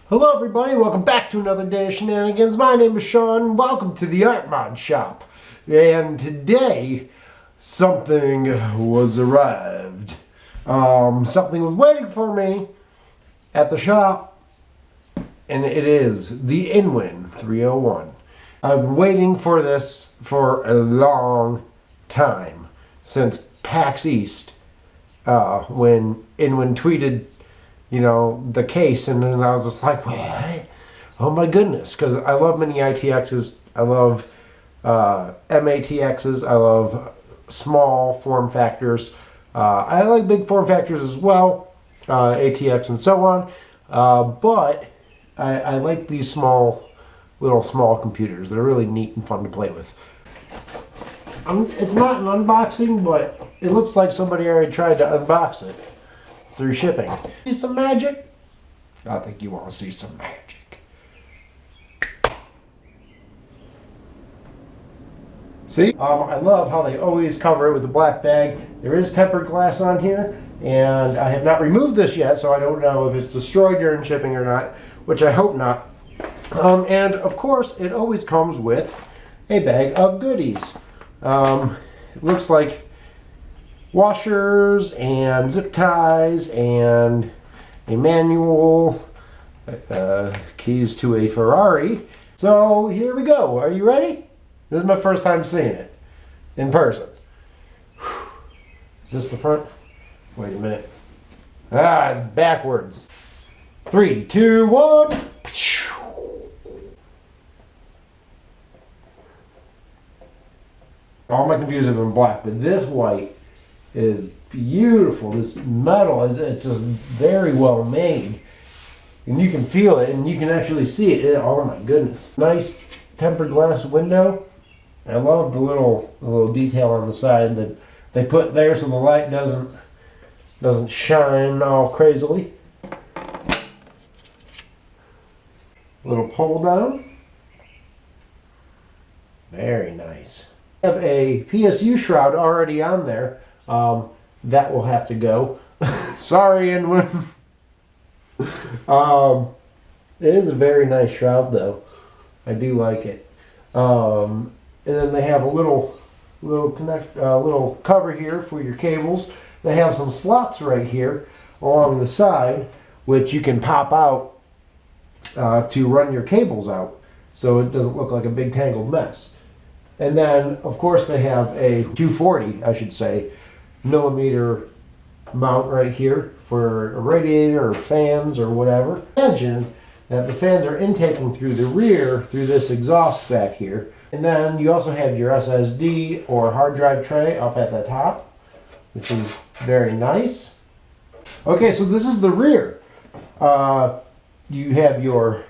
Hello everybody, welcome back to another day of shenanigans. My name is Sean, welcome to the Art Mod Shop. And today, something was arrived. Something was waiting for me at the shop, and it is the InWin 301. I've been waiting for this for a long time, since PAX East, when InWin tweeted the case, and then I was just like, what? Oh my goodness, because I love mini ITXs, I love MATXs, I love small form factors, I like big form factors as well, ATX and so on, but I like these little small computers. They're really neat and fun to play with. It's not an unboxing, but it looks like somebody already tried to unbox it through shipping. See some magic? I think you want to see some magic. See? I love how they always cover it with a black bag. There is tempered glass on here, and I have not removed this yet, so I don't know if it's destroyed during shipping or not, which I hope not. And of course, it always comes with a bag of goodies. It looks like washers and zip ties and a manual, keys to a Ferrari. So here we go. Are you ready? This is my first time seeing it in person. Is this the front? Wait a minute. It's backwards. 3, 2, 1. All my computers have been black, but this white is beautiful. This metal it's just very well made, and you can feel it, and you can actually see it. Oh my goodness! Nice tempered glass window. I love the little detail on the side that they put there so the light doesn't shine all crazily. Little pull down. Very nice. I have a PSU shroud already on there. That will have to go. Sorry, InWin. It is a very nice shroud, though. I do like it. And then they have a little cover here for your cables. They have some slots right here along the side, which you can pop out to run your cables out, so it doesn't look like a big tangled mess. And then, of course, they have a 240, I should say, millimeter mount right here for a radiator or fans or whatever. Imagine that the fans are intaking through the rear through this exhaust back here. And then you also have your SSD or hard drive tray up at the top, which is very nice. Okay, so this is the rear. You have your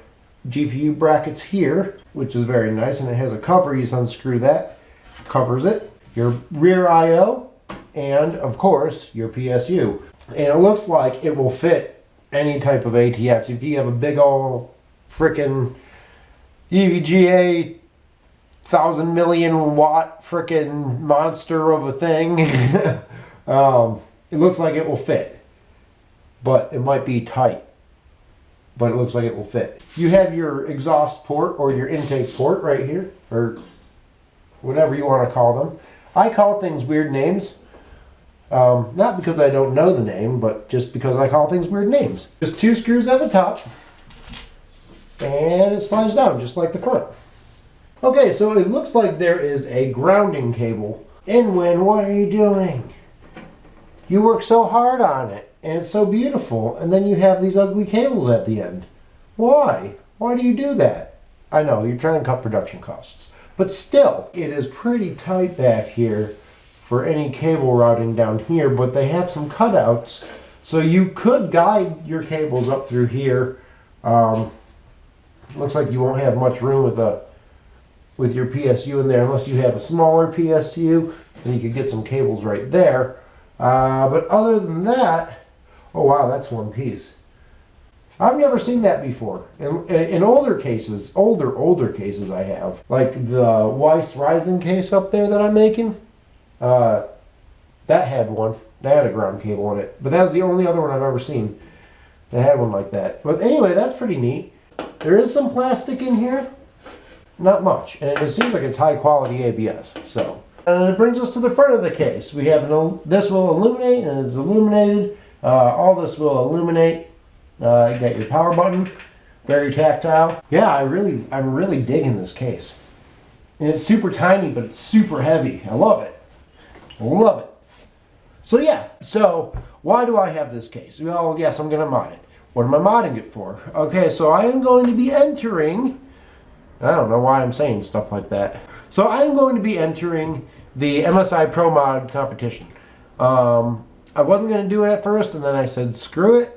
GPU brackets here, which is very nice, and it has a cover. You just unscrew that, covers it. Your rear I/O, and of course your PSU. And it looks like it will fit any type of ATX. If you have a big old frickin' EVGA 1,000 million watt frickin' monster of a thing, it looks like it will fit, but it might be tight. But it looks like it will fit. You have your exhaust port or your intake port right here, or whatever you want to call them. I call things weird names, not because I don't know the name, but just because I call things weird names. Just 2 screws at the top, and it slides down just like the front. Okay, so it looks like there is a grounding cable. InWin, what are you doing? You work so hard on it, and it's so beautiful, and then you have these ugly cables at the end. Why? Why do you do that? I know, you're trying to cut production costs. But still, it is pretty tight back here for any cable routing down here, but they have some cutouts, so you could guide your cables up through here. Looks like you won't have much room with your PSU in there, unless you have a smaller PSU, and you could get some cables right there. But other than that, oh wow, that's one piece. I've never seen that before. In older cases, older cases I have, like the Weiss Ryzen case up there that I'm making, that had one. That had a ground cable in it. But that was the only other one I've ever seen. They had one like that. But anyway, that's pretty neat. There is some plastic in here. Not much. And it seems like it's high quality ABS. So, and it brings us to the front of the case. We have this will illuminate, and it's illuminated. All this will illuminate. You got your power button. Very tactile. Yeah, I'm really digging this case. And it's super tiny, but it's super heavy. I love it. I love it. So yeah, so why do I have this case? Well, yes, I'm going to mod it. What am I modding it for? Okay, so I am going to be entering, I don't know why I'm saying stuff like that. So I am going to be entering the MSI Pro Mod competition. I wasn't going to do it at first, and then I said, screw it.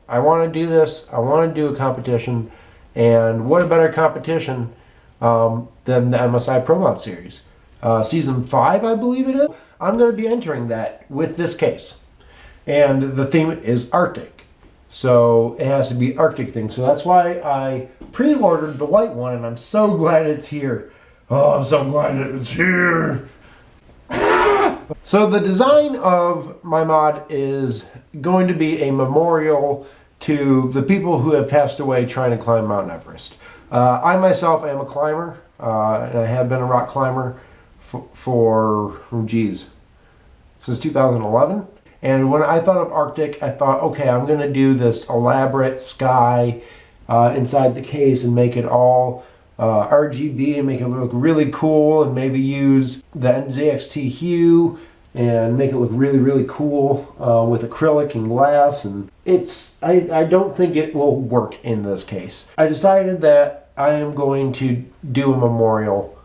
I want to do this. I want to do a competition. And what a better competition than the MSI Pro Mod series. Season 5, I believe it is. I'm going to be entering that with this case. And the theme is Arctic. So it has to be Arctic thing. So that's why I pre-ordered the white one, and I'm so glad it's here. Oh, I'm so glad it's here. So the design of my mod is going to be a memorial to the people who have passed away trying to climb Mount Everest. I myself am a climber, and I have been a rock climber since 2011. And when I thought of Arctic, I thought, okay, I'm going to do this elaborate sky inside the case and make it all RGB and make it look really cool, and maybe use the NZXT hue and make it look really, really cool with acrylic and glass. And I don't think it will work in this case. I decided that I am going to do a memorial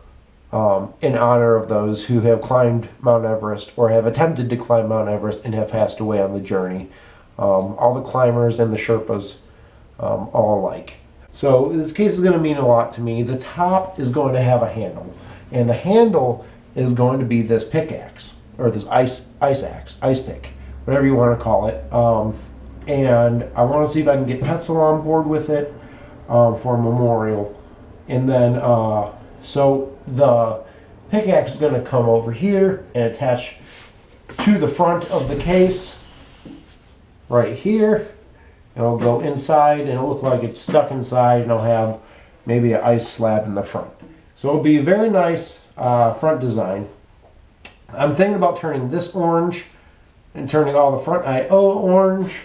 in honor of those who have climbed Mount Everest or have attempted to climb Mount Everest and have passed away on the journey. All the climbers and the Sherpas, all alike. So this case is going to mean a lot to me. The top is going to have a handle, and the handle is going to be this pickaxe, or this ice pick, whatever you want to call it. And I want to see if I can get Petzl on board with it for a memorial. And then, so the pickaxe is going to come over here and attach to the front of the case right here. It'll go inside, and it'll look like it's stuck inside, and it'll have maybe an ice slab in the front. So it'll be a very nice front design. I'm thinking about turning this orange and turning all the front I/O orange.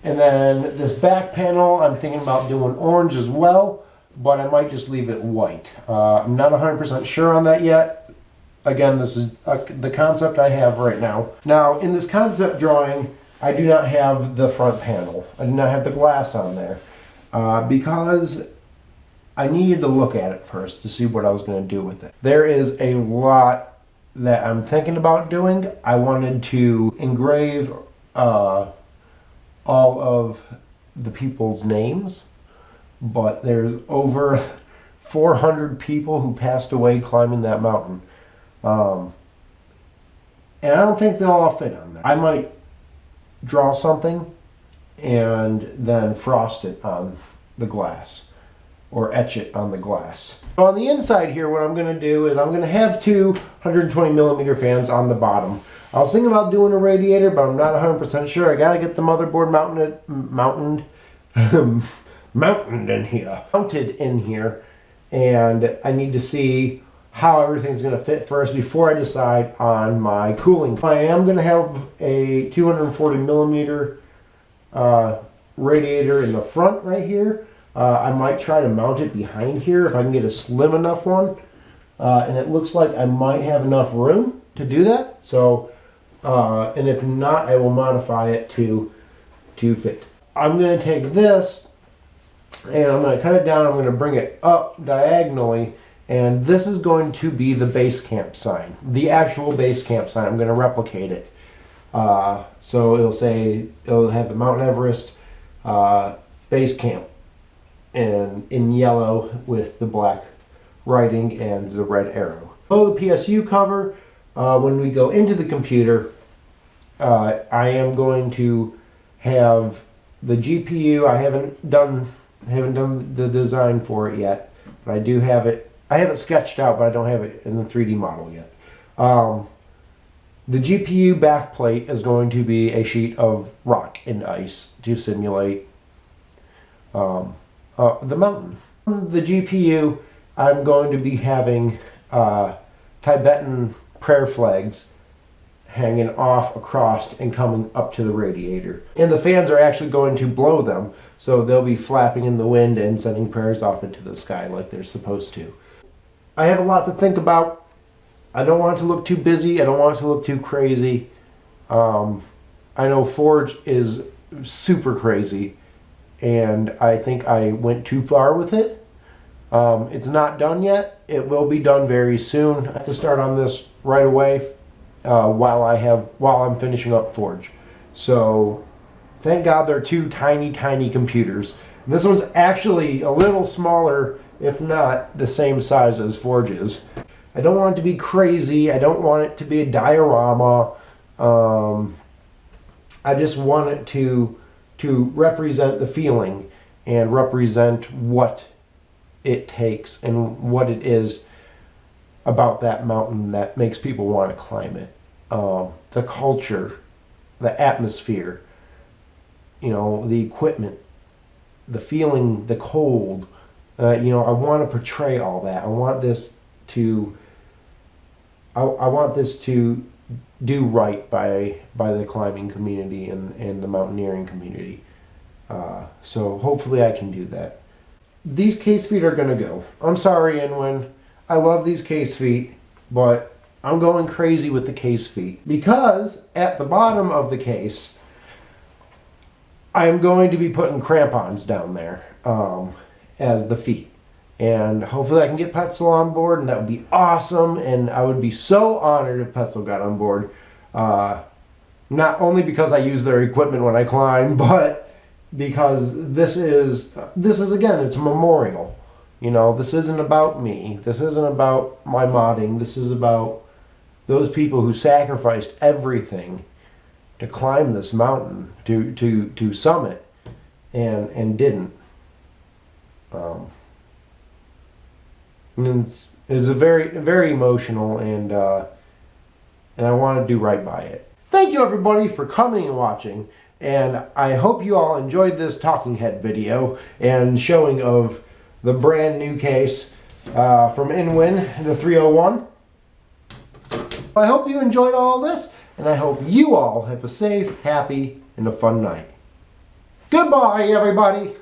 And then this back panel, I'm thinking about doing orange as well, but I might just leave it white. I'm not 100% sure on that yet. Again, this is the concept I have right now. Now, in this concept drawing, I do not have the front panel. I do not have the glass on there because I needed to look at it first to see what I was going to do with it. There is a lot that I'm thinking about doing. I wanted to engrave all of the people's names, but there's over 400 people who passed away climbing that mountain. And I don't think they'll all fit on there. I might draw something and then frost it on the glass or etch it on the glass. So on the inside here, what I'm going to do is I'm going to have two 120 millimeter fans on the bottom. I was thinking about doing a radiator, but I'm not 100% sure. I got to get the motherboard mounted in here, and I need to see how everything's going to fit first before I decide on my cooling. I am going to have a 240 millimeter radiator in the front right here. I might try to mount it behind here if I can get a slim enough one. And it looks like I might have enough room to do that. So, and if not, I will modify it to fit. I'm going to take this and I'm going to cut it down. I'm going to bring it up diagonally. And this is going to be the base camp sign, the actual base camp sign. I'm going to replicate it. So it'll have the Mount Everest base camp, and in yellow with the black writing and the red arrow. So the PSU cover, when we go into the computer, I am going to have the GPU. I haven't done the design for it yet, but I do have it. I have it sketched out, but I don't have it in the 3D model yet. The GPU backplate is going to be a sheet of rock and ice to simulate the mountain. The GPU, I'm going to be having Tibetan prayer flags hanging off across and coming up to the radiator. And the fans are actually going to blow them, so they'll be flapping in the wind and sending prayers off into the sky like they're supposed to. I have a lot to think about. I don't want it to look too busy. I don't want it to look too crazy. I know Forge is super crazy, and I think I went too far with it. It's not done yet. It will be done very soon. I have to start on this right away while I'm finishing up Forge. So thank God they're two tiny computers. And this one's actually a little smaller, if not the same size as Forge is. I don't want it to be crazy. I don't want it to be a diorama. I just want it to represent the feeling and represent what it takes and what it is about that mountain that makes people want to climb it. The culture, the atmosphere, the equipment, the feeling, the cold. I want to portray all that. I want this to do right by the climbing community and the mountaineering community. So hopefully I can do that. These case feet are going to go. I'm sorry, InWin. I love these case feet, but I'm going crazy with the case feet because at the bottom of the case, I'm going to be putting crampons down there as the feet. And hopefully I can get Petzl on board, and that would be awesome. And I would be so honored if Petzl got on board. Not only because I use their equipment when I climb, but because this is again, it's a memorial. This isn't about me. This isn't about my modding. This is about those people who sacrificed everything to climb this mountain, to summit, and didn't. And it's a very emotional, and I want to do right by it. Thank you everybody for coming and watching, and I hope you all enjoyed this talking head video and showing of the brand new case from InWin, the 301. I hope you enjoyed all this, and I hope you all have a safe, happy, and a fun night. Goodbye, everybody!